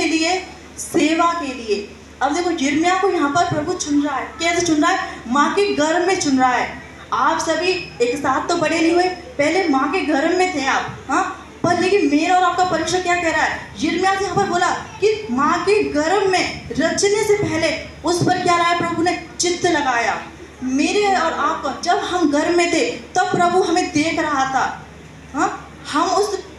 के लिए, सेवा के लिए। अब देखो यिर्मयाह को यहाँ पर प्रभु चुन रहा है। कैसे चुन रहा है? माँ के गर्भ में चुन रहा है। आप सभी एक साथ तो बड़े नहीं हुए, पहले माँ के गर्भ में थे आप, हाँ, पर लेकिन मेरा और आपका परमेश्वर क्या कह रहा है? यिर्मयाह से यहाँ पर बोला कि माँ के गर्भ में रचने से पहले उस पर क्या लाया? प्रभु ने चित्त लगाया। मेरे और आपका जब हम गर्भ में थे तब प्रभु हमें देख रहा था, हाँ, हम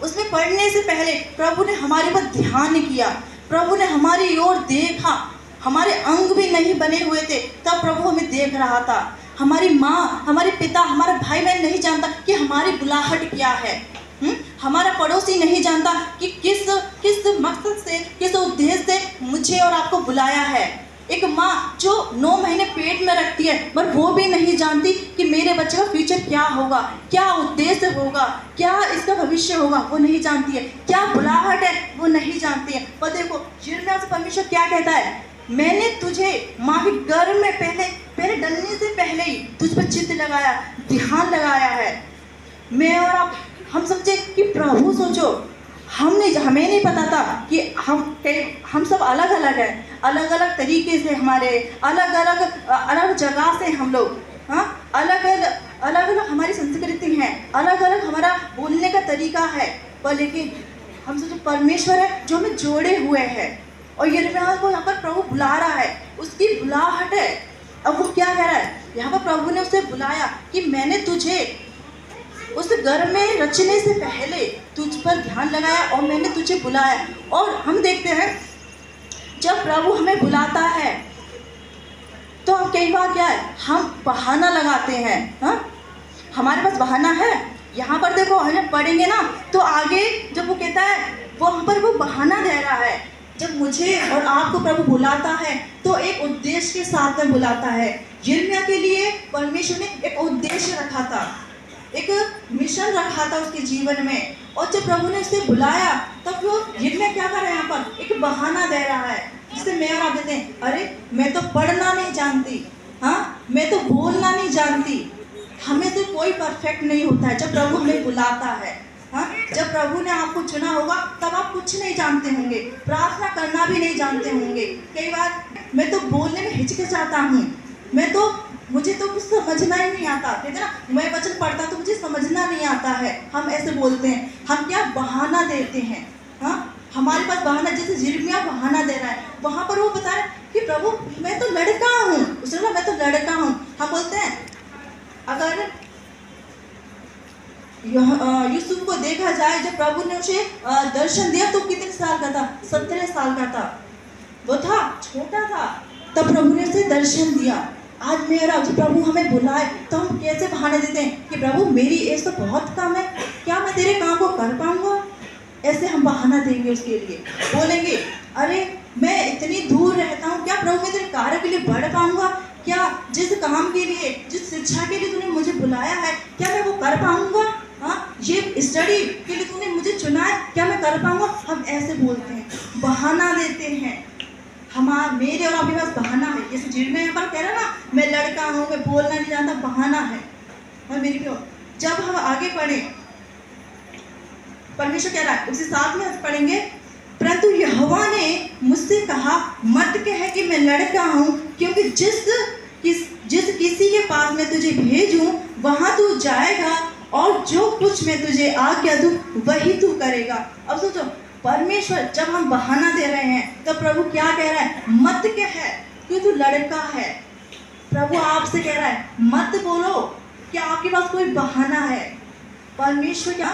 उसमें पढ़ने से पहले प्रभु ने हमारे पर ध्यान किया, प्रभु ने हमारी ओर देखा। हमारे अंग भी नहीं बने हुए थे तब प्रभु हमें देख रहा था। हमारी माँ, हमारे पिता, हमारा भाई बहन नहीं जानता कि हमारी बुलाहट क्या है। हमारा पड़ोसी नहीं जानता कि किस मकसद से, किस उद्देश्य से मुझे और आपको बुलाया है। एक माँ जो 9 महीने पेट में रखती है, पर वो भी नहीं जानती कि मेरे बच्चे का फ्यूचर क्या होगा, क्या उद्देश्य होगा, क्या इसका भविष्य होगा, वो नहीं जानती है। क्या बुलाहट है वो नहीं जानती है। पर देखो यिर्मयाह से परमेश्वर क्या कहता है? मैंने तुझे माँ के गर्भ में पहले डलने से पहले ही तुझ पर चित्त लगाया, ध्यान लगाया है। मैं और आप, हम समझे कि प्रभु, सोचो हमें नहीं पता था कि हम सब अलग अलग हैं, अलग अलग तरीके से, हमारे अलग अलग जगह से हम लोग, हाँ, अलग अलग हमारी संस्कृति है, अलग अलग हमारा बोलने का तरीका है। पर लेकिन हम सोचो परमेश्वर है जो हमें जोड़े हुए है। और यिर्मयाह को यहाँ पर प्रभु बुला रहा है, उसकी बुलाहट है। अब वो क्या कह रहा है? यहाँ पर प्रभु ने उसे बुलाया कि मैंने तुझे उस गर्भ में रचने से पहले तुझ पर ध्यान लगाया और मैंने तुझे बुलाया। और हम देखते हैं जब प्रभु हमें बुलाता है तो हम कई बार क्या है, हम बहाना लगाते हैं, हाँ, हमारे पास बहाना है। यहाँ पर देखो हम पढ़ेंगे ना तो आगे जब वो कहता है, वो हम पर वो बहाना दे रहा है। जब मुझे और आपको प्रभु बुलाता है तो एक उद्देश्य के साथ में बुलाता है। यिर्मयाह के लिए परमेश्वर ने एक उद्देश्य रखा था, एक मिशन रखा था उसके जीवन में। और जब प्रभु ने उसे बुलाया तब वो यिर्मयाह क्या कर रहा है? यहाँ पर एक बहाना दे रहा है, जिससे मैं और आप देते हैं, अरे मैं तो पढ़ना नहीं जानती, हाँ, मैं तो बोलना नहीं जानती। हमें तो कोई परफेक्ट नहीं होता है जब प्रभु हमें बुलाता है, हाँ। जब प्रभु ने आपको चुना होगा तब आप कुछ नहीं जानते होंगे, प्रार्थना करना भी नहीं जानते होंगे। कई बार मैं तो बोलने में हिचकिचाता हूँ, मुझे तो कुछ समझना ही नहीं आता, कहते ना, मैं वचन पढ़ता तो मुझे समझना नहीं आता है। हम ऐसे बोलते हैं, हम क्या बहाना देते हैं, हाँ, हमारे पास बहाना। जैसे यिर्मयाह बहाना दे रहा है, वहाँ पर वो बता रहा है कि प्रभु मैं तो लड़का हूँ, उसने बोला मैं तो लड़का हूँ। हम बोलते हैं अगर यूसुफ को देखा जाए, जब प्रभु ने उसे दर्शन दिया तो कितने साल का था? 17 साल का था, वो था छोटा था, तब प्रभु ने उसे दर्शन दिया। आज मेरा जब प्रभु हमें बुलाए तो हम कैसे बहाने देते हैं कि प्रभु मेरी एज तो बहुत कम है, क्या मैं तेरे काम को कर पाऊंगा? ऐसे हम बहाना देंगे उसके लिए, बोलेंगे अरे मैं इतनी दूर रहता हूँ, क्या प्रभु मैं तेरे कार्य के लिए बढ़ पाऊंगा? क्या जिस काम के लिए, जिस शिक्षा के लिए तूने मुझे बुलाया है, क्या मैं वो कर पाऊंगा? हाँ, ये स्टडी के लिए तूने मुझे चुना है, क्या मैं कर पाऊंगा? हम ऐसे बोलते हैं, बहाना देते हैं। मेरे और आपके पास बहाना है। जैसे यिर्मयाह यहाँ पर कह रहा ना, मैं लड़का हूँ, मैं बोलना नहीं जानता, बहाना है। और मेरी क्यों, जब हम आगे पढ़े परमेश्वर कह रहा है, उसी साथ में पढ़ेंगे, परंतु यहोवा ने मुझसे कहा मत कह कि मैं लड़का हूँ, क्योंकि जिस किसी के पास मैं तुझे भेजूं वहां तू जाएगा और जो कुछ मैं तुझे आज्ञा दूं वही तू करेगा। अब सोचो, परमेश्वर जब हम बहाना दे रहे हैं तो प्रभु क्या कह रहा है? मत कह कि तू लड़का है। प्रभु आपसे कह रहा है मत बोलो कि आपके पास कोई बहाना है। परमेश्वर क्या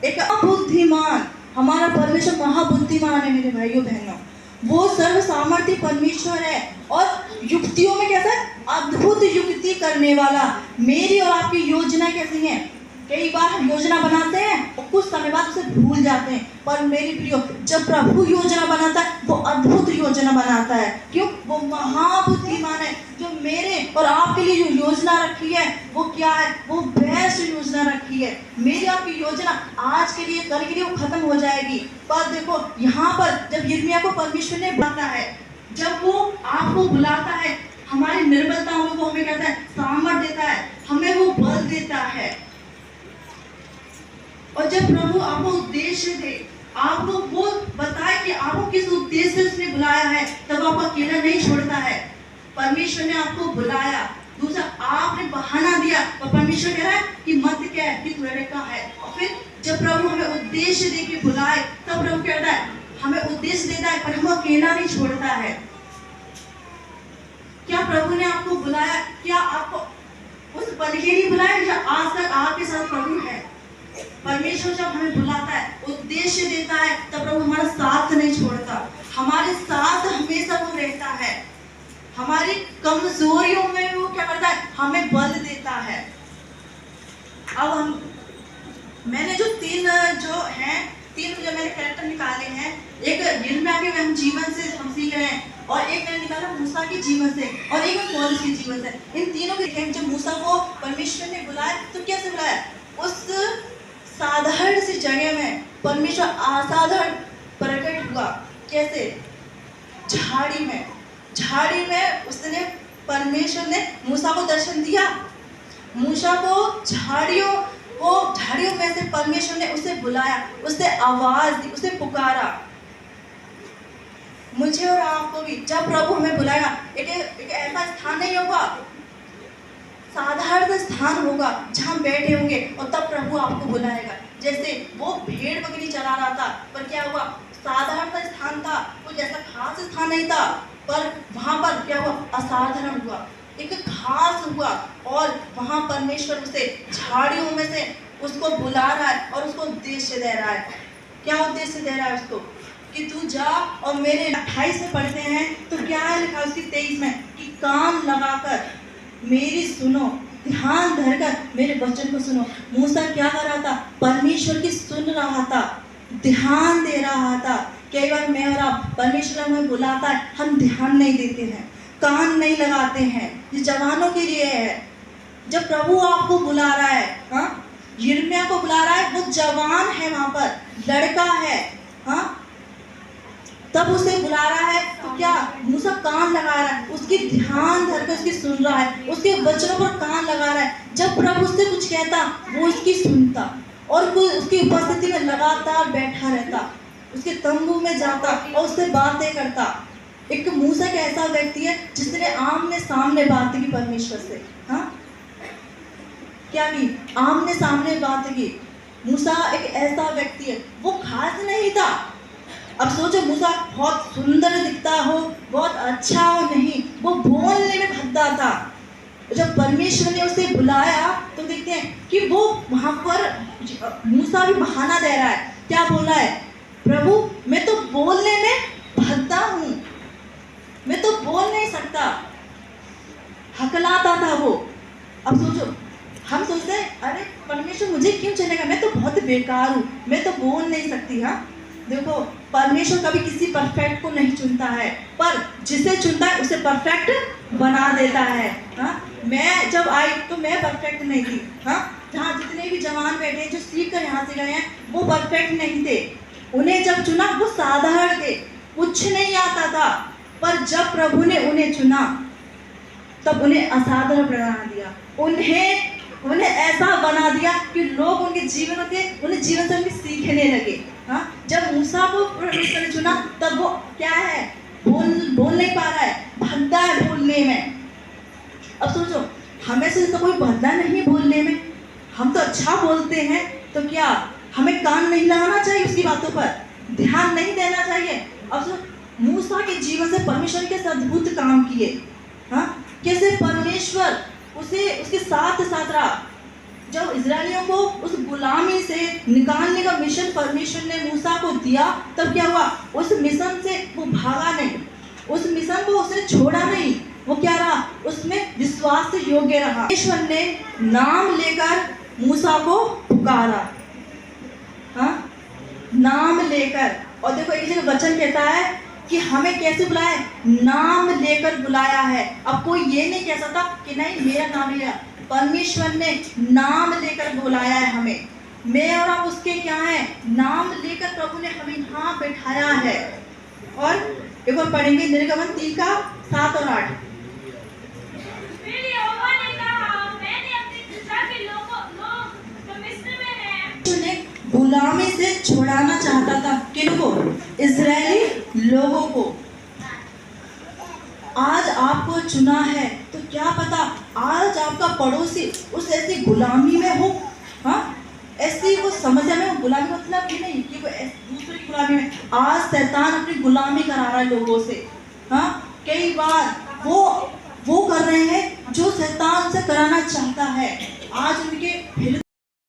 एक अबुद्धिमान, हमारा परमेश्वर महाबुद्धिमान है मेरे भाइयों बहनों। वो सर्व सामर्थ्य परमेश्वर है और युक्तियों में कैसा है? अद्भुत युक्ति करने वाला। मेरी और आपकी योजना कैसी है? कई बार हम योजना बनाते हैं और कुछ समय बाद उसे भूल जाते हैं, पर मेरी प्रियो, जब प्रभु योजना बनाता है वो अद्भुत योजना बनाता है। क्यों? वो महाबुद्धिमान है। जो मेरे और आपके लिए जो योजना रखी है वो क्या है? वो बेस्ट योजना रखी है। मेरी आपकी योजना आज के लिए, कल के लिए वो खत्म हो जाएगी। पर देखो यहाँ पर जब यिर्मयाह को परमेश्वर ने बुलाता है, जब वो आपको बुलाता है, हमारी निर्बलता में वो हमें कहता है सामर्थ देता है, हमें वो बल देता है। और जब प्रभु आपको उद्देश्य दे, आपको वो बताए कि आपको किस उद्देश्य आपको अकेला नहीं छोड़ता है। परमेश्वर ने आपको बुलाया, दूसरा आपने बहाना दिया और परमेश्वर कह रहा है कि मत कह कि तू लड़का है। और फिर जब प्रभु हमें उद्देश्य दे के बुलाए तब प्रभु कहता है, हमें उद्देश्य देता है पर हमको अकेला नहीं छोड़ता है। क्या प्रभु ने आपको बुलाया? क्या आपको उस पल के लिए बुलाया या आज तक आपके साथ प्रभु है? परमेश्वर जब हमें बुलाता है, उद्देश्य देता है, तब प्रभु हमारा साथ नहीं छोड़ता, हमारे साथ हमेशा वो रहता है। हमारी कमजोरियों में वो क्या करता है? हमें बल देता है। अब मैंने जो तीन जो मैंने कैरेक्टर निकाले हैं, एक यिर्मयाह के हम जीवन से हम सीख रहे हैं, और एक मैंने निकाला मूसा के जीवन से, और एक पौलुस के जीवन से। इन तीनों के जब मूसा को परमेश्वर ने बुलाया तो कैसे बुलाया? उस साधारण सी जगह में परमेश्वर असाधारण प्रकट हुआ। कैसे? झाड़ी में उसने परमेश्वर ने मूसा को दर्शन दिया। मूसा को झाड़ियों में से परमेश्वर ने उसे बुलाया, उसे आवाज दी, उसे पुकारा। मुझे और आपको भी जब प्रभु हमें बुलाएगा, एक ऐसा स्थान नहीं होगा, साधारण स्थान होगा जहाँ बैठे होंगे, और तब प्रभु आपको बुलाएगा। जैसे वो भेड़ बकरी चला रहा था, पर क्या हुआ? साधारण सा स्थान था, कुछ ऐसा खास स्थान नहीं था, पर वहां पर क्या हुआ? असाधारण हुआ, एक खास हुआ। और वहां परमेश्वर उसे झाड़ियों में से उसको बुला रहा है और उसको उद्देश्य दे रहा है। क्या उद्देश्य दे रहा है उसको? कि तू जा और मेरे 28 में पढ़ते हैं तो क्या है लिखा उसकी 23 में कि कान लगाकर मेरी सुनो, ध्यान धरकर मेरे वचन को सुनो। मूसा क्या कर रहा था? परमेश्वर की सुन रहा था, ध्यान दे रहा था। कई बार मैं और आप, परमेश्वर हमें बुलाता है, हम ध्यान नहीं देते हैं, कान नहीं लगाते हैं। ये जवानों के लिए है। जब प्रभु आपको बुला रहा है, हाँ, यिर्मयाह को बुला रहा है, वो जवान है, वहां पर लड़का है, हाँ, तब उसे बुला रहा है तो क्या? मूसा कान लगा रहा है, उसकी ध्यान धरकर उसकी सुन रहा है, उसके वचनों पर कान लगा रहा है। जब प्रभु उससे कुछ कहता वो उसकी सुनता और उसकी उपस्थिति में लगातार बैठा रहता, उसके तंबू में जाता और उससे बातें करता। एक मूसा का ऐसा व्यक्ति है जिसने आमने सामने बातें की परमेश्वर से, हाँ, क्या की? आमने सामने बातें की। मूसा एक ऐसा व्यक्ति है, वो खास नहीं था। अब सोचो, मूसा बहुत सुंदर दिखता हो, बहुत अच्छा हो, नहीं, वो बोलने में भद्दा था। जब परमेश्वर ने उसे बुलाया तो देखते हैं कि वो वहां पर मूसा भी बहाना दे रहा है। क्या बोल रहा है? प्रभु, मैं तो बोलने में भद्दा हूं, मैं तो बोल नहीं सकता, हकलाता था वो। अब सोचो, हम सोचते हैं अरे परमेश्वर मुझे क्यों चलेगा, मैं तो बहुत बेकार हूँ, मैं तो बोल नहीं सकती। हाँ, देखो, परमेश्वर कभी किसी परफेक्ट को नहीं चुनता है, पर जिसे चुनता है उसे परफेक्ट बना देता है। हाँ, मैं जब आई तो मैं परफेक्ट नहीं थी। हाँ, जहाँ जितने भी जवान बैठे हैं जो सीख कर यहाँ से गए हैं, वो परफेक्ट नहीं थे। उन्हें जब चुना वो साधारण थे, कुछ नहीं आता था, पर जब प्रभु ने उन्हें चुना तब उन्हें असाधारण बना दिया, उन्हें ऐसा बना दिया कि लोग उनके जीवन से उनके सीखने लगे। हाँ, जब मूसा को परमेश्वर ने चुना तब वो क्या है? बोल नहीं पा रहा है, भद्दा है बोलने में। अब सोचो, हमें से तो कोई भद्दा नहीं बोलने में, हम तो अच्छा बोलते हैं, तो क्या हमें कान नहीं लगाना चाहिए? उसकी बातों पर ध्यान नहीं देना चाहिए? अब मूसा के जीवन से परमेश्वर के अद्भुत काम किए। हाँ, कैसे परमेश्वर उसके साथ रहा। जब इजरायलियों को उस गुलामी से निकालने का मिशन परमेश्वर ने मूसा को दिया, तब क्या हुआ? उस मिशन से वो भागा नहीं, उस मिशन को उसने छोड़ा नहीं, वो क्या रहा? उसमें विश्वास से योग्य रहा। परमेश्वर ने नाम लेकर मूसा को पुकारा, हाँ, नाम लेकर। और देखो, एक जगह वचन कहता है कि हमें कैसे बुलाया है? नाम लेकर बुलाया है। अब कोई ये नहीं कह सकता कि नहीं मेरा नाम लिया, परमेश्वर ने नाम लेकर बुलाया है हमें। मैं और आप उसके क्या है? नाम लेकर प्रभु ने हमें यहाँ बैठाया है। और एक और पढ़ेंगे निर्गमन 3 का 7 और 8। गुलामी से छुड़ाना चाहता था किनको? इजरायली लोगों को। आपको चुना है तो क्या पता आज आपका पड़ोसी उस ऐसी गुलामी में हो, हाँ, ऐसी वो समस्या में हो। गुलामी मतलब ये नहीं कि वो दूसरे की गुलामी में, आज शैतान अपनी गुलामी करा रहा है लोगों से, हाँ। कई बार वो कर रहे हैं जो शैतान से कराना चाहता है। आज उनके